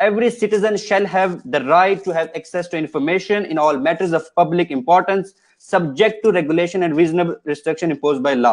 Every citizen shall have the right to have access to information in all matters of public importance subject to regulation and reasonable restriction imposed by law।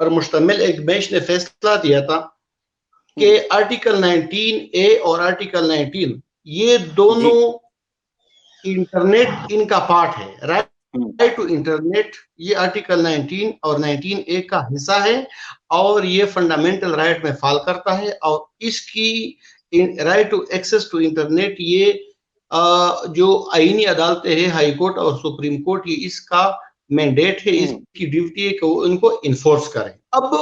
پر مشتمل ایک bench نے فیصلہ دیا تھا کہ article 19A اور article 19 یہ دونوں انٹرنیٹ ان کا پارٹ ہے. رائٹ ٹو انٹرنیٹ یہ آرٹیکل 19 اور 19A کا حصہ ہے اور یہ فنڈامنٹل رائٹ میں فال کرتا ہے, اور اس کی right to access to internet یہ جو آئینی عدالتیں ہیں, ہائی کورٹ اور سپریم کورٹ, یہ اس کا مینڈیٹ ہے, اس کی ڈیوٹی ہے کہ وہ ان کو انفورس کریں. اب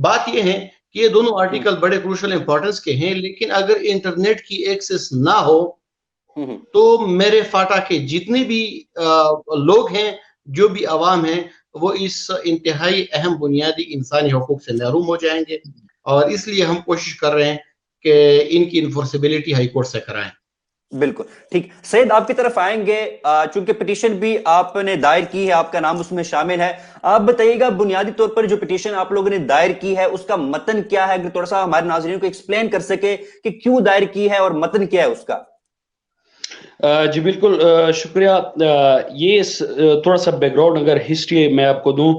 بات یہ ہے کہ یہ دونوں آرٹیکل بڑے کروشل امپورٹنس کے ہیں, لیکن اگر انٹرنیٹ کی ایکسیس نہ ہو تو میرے فاٹا کے جتنے بھی لوگ ہیں, جو بھی عوام ہیں, وہ اس انتہائی اہم بنیادی انسانی حقوق سے محروم ہو جائیں گے, اور اس لیے ہم کوشش کر رہے ہیں کہ ان کی انفورسیبلٹی ہائی کورٹ سے کرائیں. بالکل ٹھیک. سید آپ کی طرف آئیں گے, چونکہ پٹیشن بھی آپ نے دائر کی ہے, آپ کا نام اس میں شامل ہے. آپ بتائیے گا بنیادی طور پر جو پٹیشن آپ لوگوں نے دائر کی ہے اس کا متن کیا ہے, اگر تھوڑا سا ہمارے ناظرین کو ایکسپلین کر سکے کہ کیوں دائر کی ہے اور متن کیا ہے اس کا. جی بالکل, شکریہ. یہ تھوڑا سا بیک گراؤنڈ اگر ہسٹری میں آپ کو دوں,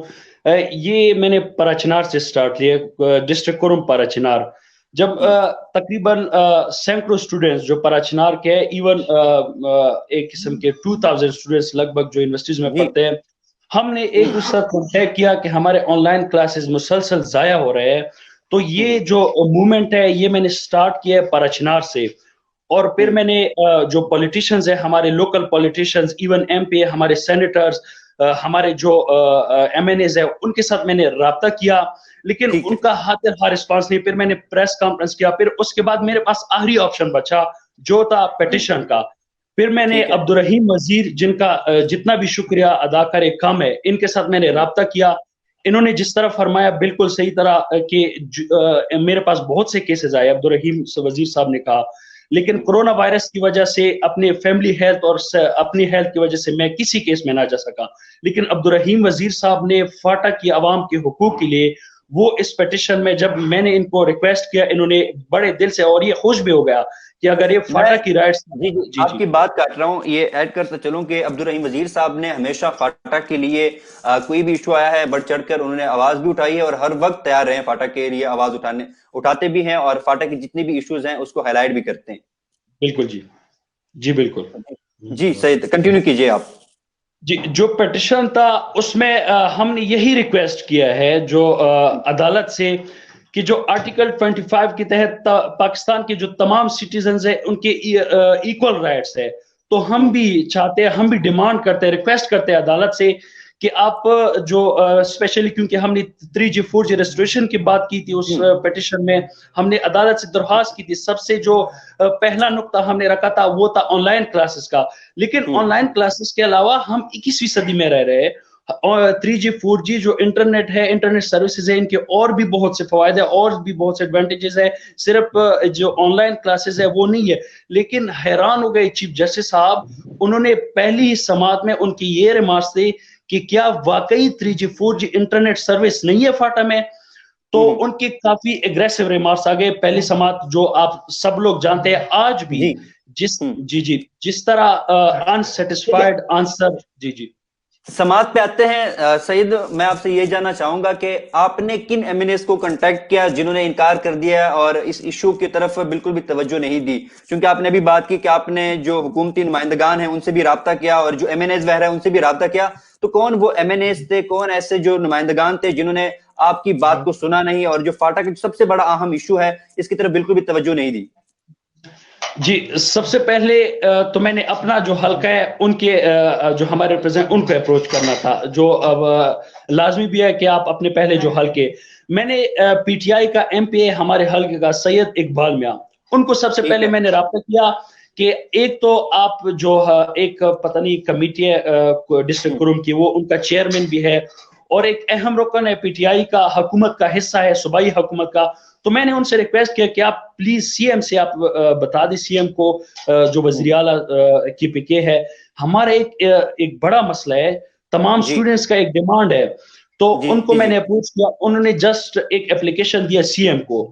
یہ میں نے پراچنار سے سٹارٹ لیا, ڈسٹرکٹ کرم پراچنار. جب تقریباً سینکڑوں اسٹوڈنٹس جو پراچنار کے ایون ایک قسم کے 2000 اسٹوڈنٹس لگ بھگ جو یونیورسٹیز میں پڑھتے ہیں, ہم نے ایک دوسرے کو طے کیا کہ ہمارے آن لائن کلاسز مسلسل ضائع ہو رہے ہیں, تو یہ جو موومنٹ ہے یہ میں نے سٹارٹ کیا ہے پراچنار سے. اور پھر میں نے جو پولیٹیشنز ہیں, ہمارے local politicians, even M P, ہمارے سینیٹرز, ہمارے جو ایم این ایز ہیں, ان کے ساتھ میں نے رابطہ کیا, لیکن ان کا ہاتھ رسپانس نہیں. پھر میں نے پریس کانفرنس کیا, پھر اس کے بعد میرے پاس آخری آپشن بچا جو تھا پیٹیشن کا. پھر میں نے عبدالرحیم وزیر, جن کا جتنا بھی شکریہ ادا کرے کم ہے, ان کے ساتھ میں نے رابطہ کیا. انہوں نے جس طرح فرمایا بالکل صحیح طرح کہ میرے پاس بہت سے کیسز آئے, عبدالرحیم وزیر صاحب نے کہا, لیکن کرونا وائرس کی وجہ سے اپنے فیملی ہیلتھ اور اپنی ہیلتھ کی وجہ سے میں کسی کیس میں نہ جا سکا. لیکن عبدالرحیم وزیر صاحب نے فاٹا کی عوام کے حقوق کے لیے وہ اس پیٹیشن میں, جب میں نے ان کو ریکویسٹ کیا, انہوں نے بڑے دل سے, اور یہ خوش بھی ہو گیا کہ اگر یہ فاٹا کی رائٹس. آپ کی بات کاٹ رہا ہوں, یہ ایڈ کرتا چلوں کہ عبدالرحیم وزیر صاحب نے ہمیشہ فاٹا کے لیے کوئی بھی ایشو آیا ہے بڑھ چڑھ کر انہوں نے آواز بھی اٹھائی ہے, اور ہر وقت تیار رہے ہیں فاٹا کے لیے آواز اٹھاتے بھی ہیں, اور فاٹا کی جتنے بھی ایشوز ہیں اس کو ہائی لائٹ بھی کرتے ہیں. بالکل جی, جی بالکل. جی سید کنٹینیو کیجئے آپ. جی, جو پیٹیشن تھا اس میں ہم نے یہی ریکویسٹ کیا ہے جو عدالت سے, کہ جو آرٹیکل 25 کے تحت پاکستان کے جو تمام سٹیزنز ہیں ان کے ایکول رائٹس ہے, تو ہم بھی چاہتے ہیں, ہم بھی ڈیمانڈ کرتے ہیں, ریکویسٹ کرتے ہیں عدالت سے کہ آپ جو اسپیشلی کیونکہ ہم نے 3G 4G ریسٹوریشن کی بات کی تھی اس پیٹیشن میں, ہم نے عدالت سے درخواست کی تھی, سب سے جو پہلا نقطہ ہم نے رکھا تھا وہ تھا آن لائن کلاسز کا. لیکن آن لائن کلاسز کے علاوہ ہم 21ویں صدی میں رہ رہے ہیں, 3G 4G جو انٹرنیٹ ہے, انٹرنیٹ سروسز ہیں, ان کے اور بھی بہت سے فوائد ہیں, اور بھی بہت سے ایڈوانٹیجز ہیں, صرف جو آن لائن کلاسز ہے وہ نہیں ہے. لیکن حیران ہو گئے چیف جسٹس صاحب, انہوں نے پہلی سماعت میں ان کی یہ ریمارکس تھی کہ کیا واقعی 3G 4G انٹرنیٹ سروس نہیں ہے فاٹا میں. تو ان کے کافی ایگریسو ریمارکس آگئے پہلی سماعت, جو آپ سب لوگ جانتے ہیں آج بھی جس طرح انسیٹسفائیڈ آنسر. جی جی سماعت پہ آتے ہیں. سعید, میں آپ سے یہ جاننا چاہوں گا کہ آپ نے کن ایم این ایز کو کنٹیکٹ کیا جنہوں نے انکار کر دیا اور اس ایشو کی طرف بالکل بھی توجہ نہیں دی, کیونکہ آپ نے بھی بات کی کہ آپ نے جو حکومتی نمائندگان ہیں ان سے بھی رابطہ کیا, اور جو ایم این ایز وغیرہ ان سے بھی رابطہ کیا, تو کون وہ ایم این ایز تھے, کون ایسے جو نمائندگان تھے جنہوں نے آپ کی بات کو سنا نہیں, اور جو فاٹا کا سب سے بڑا اہم ایشو ہے اس کی طرف بالکل بھی توجہ نہیں دی؟ جی, سب سے پہلے تو میں نے اپنا جو حلقہ ہے ان کے جو ہمارے ریپرزینٹ ان کو اپروچ کرنا تھا, جو اب لازمی بھی ہے کہ آپ اپنے پہلے جو حلقے, میں نے پی ٹی آئی کا ایم پی اے ہمارے حلقے کا سید اقبال میاں, ان کو سب سے پہلے میں نے رابطہ کیا کہ ایک تو آپ جو ایک پتہ نہیں کمیٹی ہے ڈسٹرکٹ کرم کی, وہ ان کا چیئرمین بھی ہے, اور ایک اہم رکن ہے پی ٹی آئی کا, حکومت کا حصہ ہے, صوبائی حکومت کا. تو میں نے ان سے ریکویسٹ کیا کہ آپ پلیز سی ایم سے آپ بتا دیں, سی ایم کو جو وزیر اعلیٰ کی پی کے ہے, ہمارا ایک بڑا مسئلہ ہے, تمام اسٹوڈنٹس کا ایک ڈیمانڈ ہے. تو ان کو میں نے اپروچ کیا, انہوں نے جسٹ ایک اپلیکیشن دیا سی ایم کو.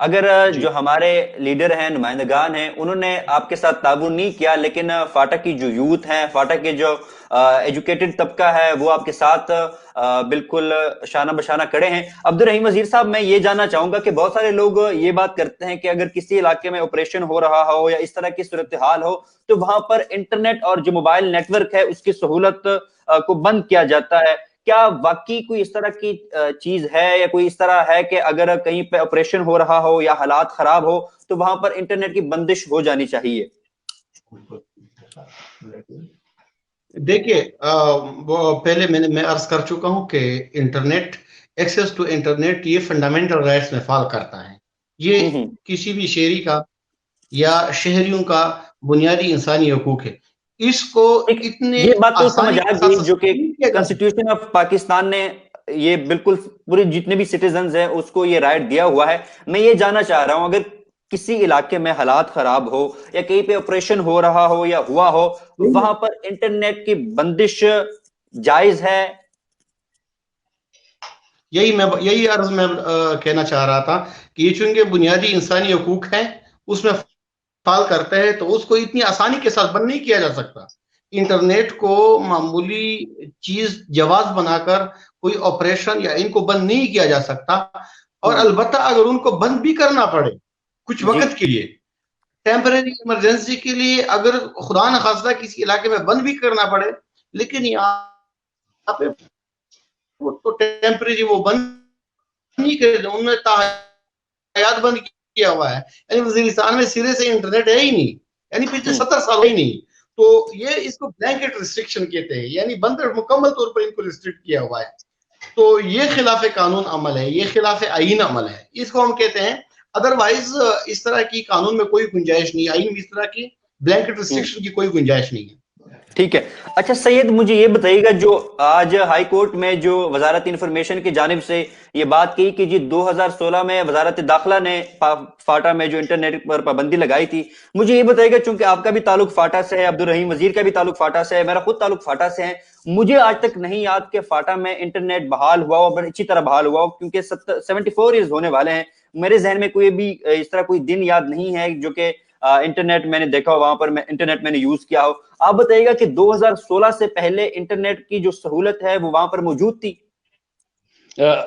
اگر جی جو ہمارے لیڈر ہیں، نمائندگان ہیں، انہوں نے آپ کے ساتھ تعاون نہیں کیا، لیکن فاٹا کی جو یوتھ ہیں، فاٹا کے جو ایجوکیٹڈ طبقہ ہے، وہ آپ کے ساتھ بالکل شانہ بشانہ کھڑے ہیں. عبدالرحیم وزیر صاحب، میں یہ جاننا چاہوں گا کہ بہت سارے لوگ یہ بات کرتے ہیں کہ اگر کسی علاقے میں آپریشن ہو رہا ہو یا اس طرح کی صورتحال ہو تو وہاں پر انٹرنیٹ اور جو موبائل نیٹ ورک ہے اس کی سہولت کو بند کیا جاتا ہے. کیا واقعی کوئی اس طرح کی چیز ہے یا کوئی اس طرح ہے کہ اگر کہیں پہ آپریشن ہو رہا ہو یا حالات خراب ہو تو وہاں پر انٹرنیٹ کی بندش ہو جانی چاہیے؟ دیکھیے، وہ پہلے میں عرض کر چکا ہوں کہ انٹرنیٹ، ایکسیس ٹو انٹرنیٹ، یہ فنڈامنٹل رائٹس میں فال کرتا ہے. یہ کسی بھی شہری کا یا شہریوں کا بنیادی انسانی حقوق ہے. اس کو اتنے یہ بات تو آسانی سمجھ آ کے ساتھ گئی جو کہ سسپینڈ نہیں کیا جا سکتا. کنسٹیٹیوشن آف پاکستان نے یہ بالکل پورے جتنے بھی سٹیزنز ہیں اس کو یہ رائٹ دیا ہوا ہے. میں یہ جاننا چاہ رہا ہوں، اگر کسی علاقے میں حالات خراب ہو یا کہیں پہ آپریشن ہو رہا ہو یا ہوا ہو، وہاں پر انٹرنیٹ کی بندش جائز ہے؟ یہی عرض میں کہنا چاہ رہا تھا کہ یہ چونکہ بنیادی انسانی حقوق ہیں، اس میں فال کرتا ہے تو اس کو اتنی آسانی کے ساتھ بند نہیں کیا جا سکتا. انٹرنیٹ کو معمولی چیز جواز بنا کر کوئی آپریشن یا ان کو بند نہیں کیا جا سکتا. اور البتہ اگر ان کو بند بھی کرنا پڑے کچھ وقت کے لیے، ٹیمپرری ایمرجنسی کے لیے، اگر خدا نخواستہ کسی علاقے میں بند بھی کرنا پڑے، لیکن یہاں پہ تو ٹیمپرری وہ بند نہیں کرے، انہوں نے تاحیات بند کیا ہوا ہے. یعنی وزیرستان میں سرے سے انٹرنیٹ ہے ہی نہیں، یعنی پچھلے 70 سال ہی نہیں. تو یہ اس کو بلینکٹ ریسٹرکشن کہتے ہیں، یعنی بند مکمل طور پر ان کو ریسٹرکٹ کیا ہوا ہے. تو یہ خلاف قانون عمل ہے، یہ خلاف آئین عمل ہے، اس کو ہم کہتے ہیں. ادروائز اس طرح کی قانون میں کوئی گنجائش نہیں، آئین میں اس طرح کی بلینکٹ ریسٹرکشن کی کوئی گنجائش نہیں ہے. ٹھیک ہے. اچھا سید، مجھے یہ بتائیے گا، جو آج ہائی کورٹ میں جو وزارت انفارمیشن کی جانب سے یہ بات کی کہ جی 2016 میں وزارت داخلہ نے فاٹا میں جو انٹرنیٹ پر پابندی لگائی تھی، مجھے یہ بتائیے گا، چونکہ آپ کا بھی تعلق فاٹا سے ہے، عبدالرحیم وزیر کا بھی تعلق فاٹا سے ہے، میرا خود تعلق فاٹا سے ہے، مجھے آج تک نہیں یاد کہ فاٹا میں انٹرنیٹ بحال ہوا ہو، بڑی اچھی طرح بحال ہوا ہو، کیونکہ 74 ایئرز ہونے والے ہیں. میرے ذہن میں کوئی بھی اس طرح کوئی دن یاد نہیں ہے جو کہ انٹرنیٹ میں نے دیکھا ہو، وہاں پر انٹرنیٹ میں نے یوز کیا ہو. آپ بتائیے گا کہ 2016 سے پہلے انٹرنیٹ کی جو سہولت ہے وہ وہاں پر موجود تھی؟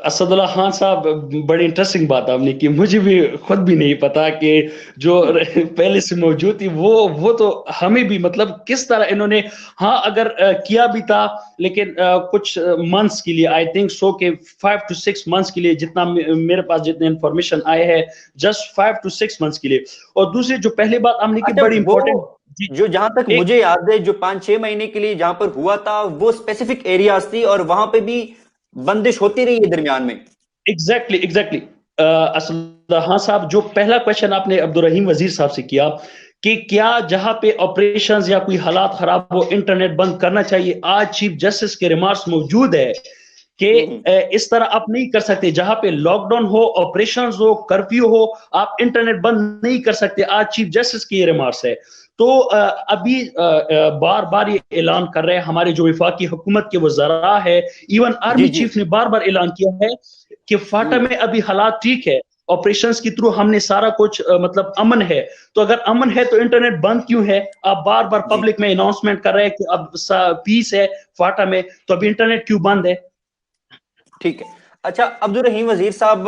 اسد اللہ خان صاحب، بڑی انٹرسٹنگ بات آپ نے کی. مجھے بھی خود بھی نہیں پتا کہ جو پہلے سے موجود تھی وہ تو ہمیں بھی مطلب کس طرح انہوں نے، ہاں اگر کیا بھی تھا لیکن کچھ منتھس کے لیے، آئی تھنک سو کہ 5 to 6 منتھس کے لیے، جتنا میرے پاس جتنے انفارمیشن آئے ہیں، جسٹ 5 to 6 منتھس کے لیے. اور دوسری جو پہلی بات آپ نے کی، اچھا، بڑی وہ امپورٹنٹ، جو جہاں تک مجھے یاد ہے جو 5-6 مہینے کے لیے جہاں پر ہوا تھا وہ اسپیسیفک ایریاز تھی اور وہاں پہ بھی بندش ہوتی رہی ہے درمیان میں. ایگزیکٹلی. ہاں صاحب، جو پہلا کوشچن آپ نے عبدالرحیم وزیر صاحب سے کیا کہ کیا جہاں پہ آپریشنز یا کوئی حالات خراب ہو انٹرنیٹ بند کرنا چاہیے، آج چیف جسٹس کے ریمارکس موجود ہے کہ اس طرح آپ نہیں کر سکتے. جہاں پہ لاک ڈاؤن ہو، آپریشنز ہو، کرفیو ہو، آپ انٹرنیٹ بند نہیں کر سکتے. آج چیف جسٹس کی یہ ریمارکس ہے. تو ابھی بار بار یہ اعلان کر رہے ہیں ہمارے جو وفاقی حکومت کے وزراء ہے، ایون آرمی چیف نے بار بار اعلان کیا ہے کہ فاٹا میں ابھی حالات ٹھیک ہے، آپریشنز کے تھرو ہم نے سارا کچھ مطلب امن ہے. تو اگر امن ہے تو انٹرنیٹ بند کیوں ہے؟ آپ بار بار پبلک میں اناؤنسمنٹ کر رہے ہیں کہ اب پیس ہے فاٹا میں، تو ابھی انٹرنیٹ کیوں بند ہے؟ ٹھیک ہے. اچھا عبدالرحیم وزیر صاحب،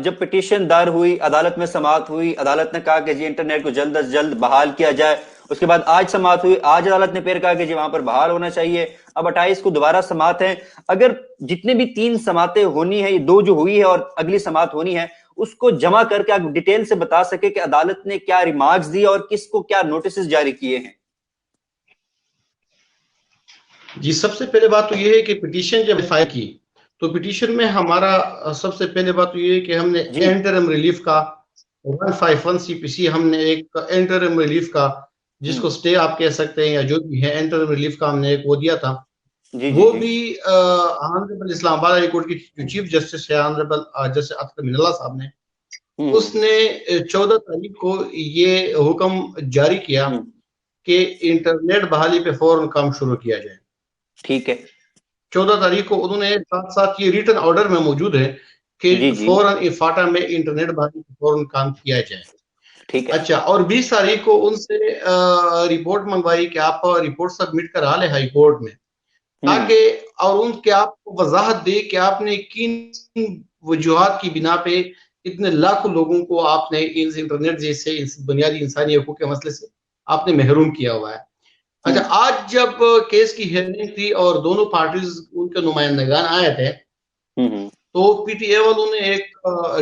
جب پٹیشن دائر ہوئی، عدالت میں سماعت ہوئی، عدالت نے کہا کہ جی انٹرنیٹ کو جلد از جلد بحال کیا جائے. اس کے بعد آج سماعت ہوئی، آج عدالت نے پھر کہا کہ جی وہاں پر بحال ہونا چاہیے. اب 28 کو دوبارہ سماعت ہے. اگر جتنے بھی 3 سماعتیں ہونی ہیں، یہ 2 جو ہوئی ہے اور اگلی سماعت ہونی ہے، اس کو جمع کر کے آپ ڈیٹیل سے بتا سکے کہ عدالت نے کیا ریمارکس دی اور کس کو کیا نوٹسز جاری کیے ہیں. جی، سب سے پہلے بات تو یہ ہے کہ پٹیشن جب فائل کی تو پٹیشن میں ہمارا سب سے پہلے بات تو یہ ہے کہ ہم نے انٹرم ریلیف کا 151 CPC، ہم نے ایک انٹرم ریلیف کا، جس کو سٹے آپ کہہ سکتے ہیں یا جو بھی ہے، انٹرم ریلیف کا ہم نے ایک وہ دیا تھا. وہ بھی آنریبل اسلام آباد ہائی کورٹ کی جو چیف جسٹس ہے آنریبل جسٹس اختر من اللہ صاحب نے، اس نے 14 تاریخ کو یہ حکم جاری کیا کہ انٹرنیٹ بحالی پہ فوراً کام شروع کیا جائے. ٹھیک ہے. 14 تاریخ کو انہوں نے ساتھ ساتھ یہ ریٹن آرڈر میں موجود ہے کہ جی جی فوراً فاٹا میں انٹرنیٹ بھاگی فوراً کام کیا جائے. ٹھیک ہے. اچھا, اور 20 تاریخ کو ان سے رپورٹ منگوائی کہ آپ رپورٹ سبمٹ کرا لیں ہائی کورٹ میں, تاکہ اور ان کے آپ کو وضاحت دے کہ آپ نے کن وجوہات کی بنا پہ اتنے لاکھوں لوگوں کو آپ نے انٹرنیٹ جیسے بنیادی انسانی حقوق کے مسئلے سے آپ نے محروم کیا ہوا ہے. اچھا, آج جب کیس کی ہیئرنگ تھی اور دونوں پارٹیز ان کے نمائندگان آئے تھے, تو پی ٹی اے والوں نے ایک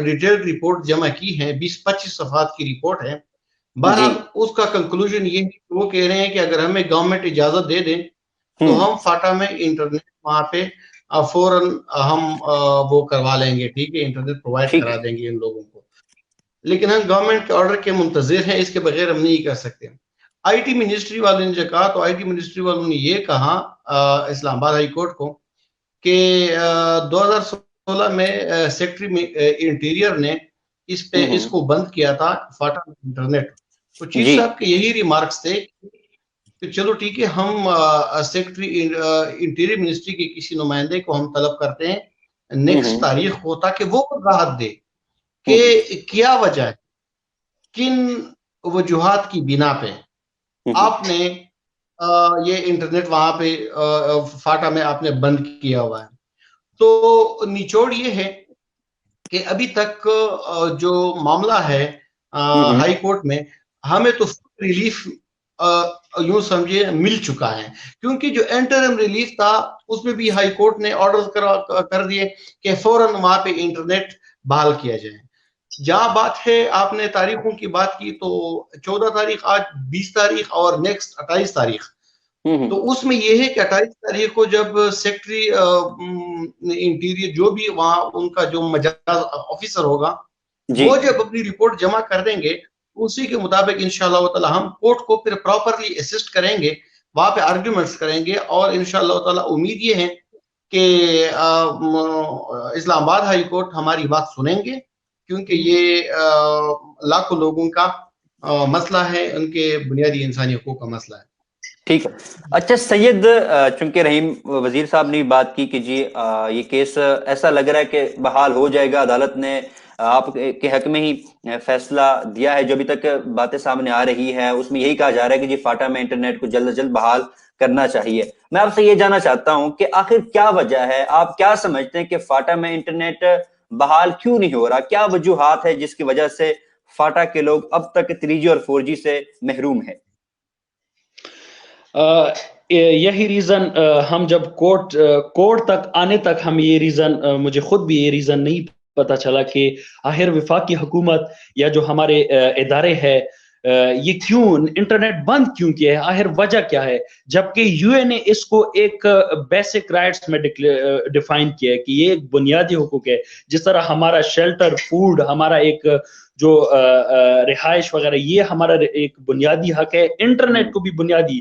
ڈیٹیل رپورٹ جمع کی ہے, 20-25 صفحات کی رپورٹ ہے. بہرحال اس کا کنکلوژن یہ ہے کہ وہ کہہ رہے ہیں کہ اگر ہمیں گورنمنٹ اجازت دے دیں تو ہم فاٹا میں انٹرنیٹ وہاں پہ فوراً ہم وہ کروا لیں گے, ٹھیک ہے, انٹرنیٹ پرووائڈ کرا دیں گے ان لوگوں کو. لیکن ہم گورنمنٹ کے آرڈر کے منتظر ہیں, اس کے بغیر ہم نہیں کر سکتے. آئی ٹی منسٹری والوں نے جو کہا, تو آئی ٹی منسٹری والوں نے یہ کہا اسلام آباد ہائی کورٹ کو کہ 2016 میں سیکٹری انٹیریئر نے اس کو بند کیا تھا فاٹا میں انٹرنیٹ. تو چیف صاحب کے یہی ریمارکس تھے کہ چلو ٹھیک ہے, ہم سیکٹری انٹیریئر منسٹری کے کسی نمائندے کو ہم طلب کرتے ہیں نیکسٹ تاریخ کو, تاکہ وہ وضاحت دے کہ کیا وجہ ہے, کن وجوہات کی بنا پہ آپ نے یہ انٹرنیٹ وہاں پہ فاٹا میں آپ نے بند کیا ہوا ہے. تو نچوڑ یہ ہے کہ ابھی تک جو معاملہ ہے ہائی کورٹ میں, ہمیں تو ریلیف یوں سمجھے مل چکا ہے, کیونکہ جو انٹرم ریلیف تھا اس میں بھی ہائی کورٹ نے آرڈر کر دیے کہ فوراً وہاں پہ انٹرنیٹ بحال کیا جائے. جہاں بات ہے, آپ نے تاریخوں کی بات کی, تو 14 تاریخ, آج 20 تاریخ اور نیکسٹ 28 تاریخ. تو اس میں یہ ہے کہ 28 تاریخ کو جب سیکٹری انٹیریئر جو بھی وہاں ان کا جو مجاز آفیسر ہوگا, وہ جب اپنی رپورٹ جمع کر دیں گے, اسی کے مطابق انشاءاللہ تعالی ہم کورٹ کو پھر پراپرلی اسسٹ کریں گے, وہاں پہ آرگیومنٹس کریں گے, اور انشاءاللہ تعالی امید یہ ہے کہ اسلام آباد ہائی کورٹ ہماری بات سنیں گے, کیونکہ یہ لاکھوں لوگوں کا مسئلہ ہے, ان کے بنیادی انسانی حقوق کا مسئلہ ہے. ٹھیک ہے. اچھا سید, چونکہ رحیم وزیر صاحب نے بات کی کہ جی یہ کیس ایسا لگ رہا ہے کہ بحال ہو جائے گا, عدالت نے آپ کے حق میں ہی فیصلہ دیا ہے, جو ابھی تک باتیں سامنے آ رہی ہے اس میں یہی کہا جا رہا ہے کہ جی فاٹا میں انٹرنیٹ کو جلد از جلد بحال کرنا چاہیے. میں آپ سے یہ جاننا چاہتا ہوں کہ آخر کیا وجہ ہے, آپ کیا سمجھتے ہیں کہ فاٹا میں انٹرنیٹ بحال کیوں نہیں ہو رہا, کیا وجوہات ہے جس کی وجہ سے فاٹا کے لوگ اب تک 3G اور 4G سے محروم ہیں؟ یہی ریزن ہم جب کورٹ تک آنے تک ہم یہ ریزن, مجھے خود بھی یہ ریزن نہیں پتا چلا کہ آخر وفاقی حکومت یا جو ہمارے ادارے ہیں یہ کیوں انٹرنیٹ بند کیوں کیا ہے, آخر وجہ کیا ہے, جبکہ یو این نے اس کو ایک بیسک رائٹس میں ڈیفائن کیا ہے کہ یہ ایک بنیادی حقوق ہے. جس طرح ہمارا شیلٹر, فوڈ, ہمارا ایک جو رہائش وغیرہ, یہ ہمارا ایک بنیادی حق ہے, انٹرنیٹ کو بھی بنیادی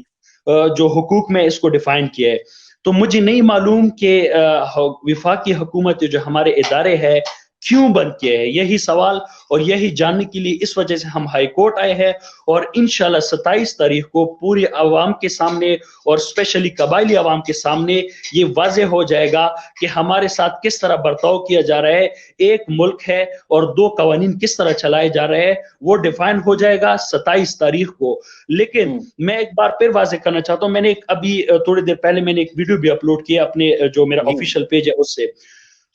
جو حقوق میں اس کو ڈیفائن کیا ہے. تو مجھے نہیں معلوم کہ وفاقی حکومت جو ہمارے ادارے ہیں کیوں بند کیا ہے, یہی سوال اور یہی جاننے کے لیے اس وجہ سے ہم ہائی کورٹ آئے ہیں, اور انشاءاللہ 27 تاریخ کو پوری عوام کے سامنے اور اسپیشلی قبائلی عوام کے سامنے یہ واضح ہو جائے گا کہ ہمارے ساتھ کس طرح برتاؤ کیا جا رہا ہے, ایک ملک ہے اور 2 قوانین کس طرح چلائے جا رہے ہیں, وہ ڈیفائن ہو جائے گا 27 تاریخ کو. لیکن میں ایک بار پھر واضح کرنا چاہتا ہوں, میں نے ابھی تھوڑی دیر پہلے میں نے ایک ویڈیو بھی اپلوڈ کیا اپنے جو میرا آفیشیل پیج ہے اس سے,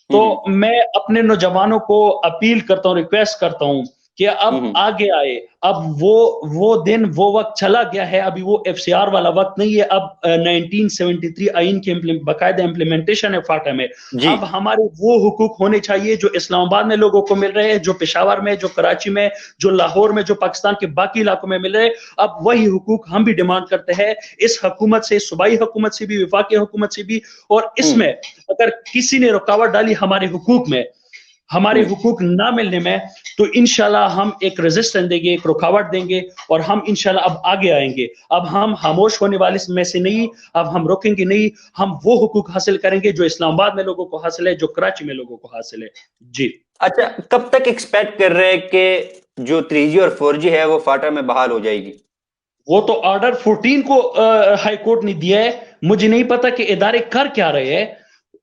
تو میں اپنے نوجوانوں کو اپیل کرتا ہوں, ریکویسٹ کرتا ہوں کہ اب آگے آئے. اب وہ دن, وہ وقت چلا گیا ہے, ابھی وہ ایف سی آر والا وقت نہیں ہے. اب 1973 آئین کی باقاعدہ امپلیمنٹیشن ہے فاٹا میں. اب ہمارے وہ حقوق ہونے چاہیے جو اسلام آباد میں لوگوں کو مل رہے ہیں, جو پشاور میں, جو کراچی میں, جو لاہور میں, جو پاکستان کے باقی علاقوں میں مل رہے ہیں. اب وہی حقوق ہم بھی ڈیمانڈ کرتے ہیں اس حکومت سے, صوبائی حکومت سے بھی, وفاقی حکومت سے بھی. اور اس میں اگر کسی نے رکاوٹ ڈالی ہمارے حقوق میں, ہمارے حقوق نہ ملنے میں, تو انشاءاللہ ہم ایک ریزسٹنس دیں گے, ایک رکاوٹ دیں گے, اور ہم انشاءاللہ اب آگے آئیں گے. اب ہم خاموش ہونے والے میں سے نہیں, اب ہم روکیں گے نہیں, ہم وہ حقوق حاصل کریں گے جو اسلام آباد میں لوگوں کو حاصل ہے, جو کراچی میں لوگوں کو حاصل ہے. جی اچھا, کب تک ایکسپیکٹ کر رہے ہیں کہ جو 3G اور 4G ہے وہ فاٹا میں بحال ہو جائے گی؟ وہ تو آرڈر 14 کو ہائی کورٹ نے دیا ہے, مجھے نہیں پتا کہ ادارے کر کیا رہے ہیں.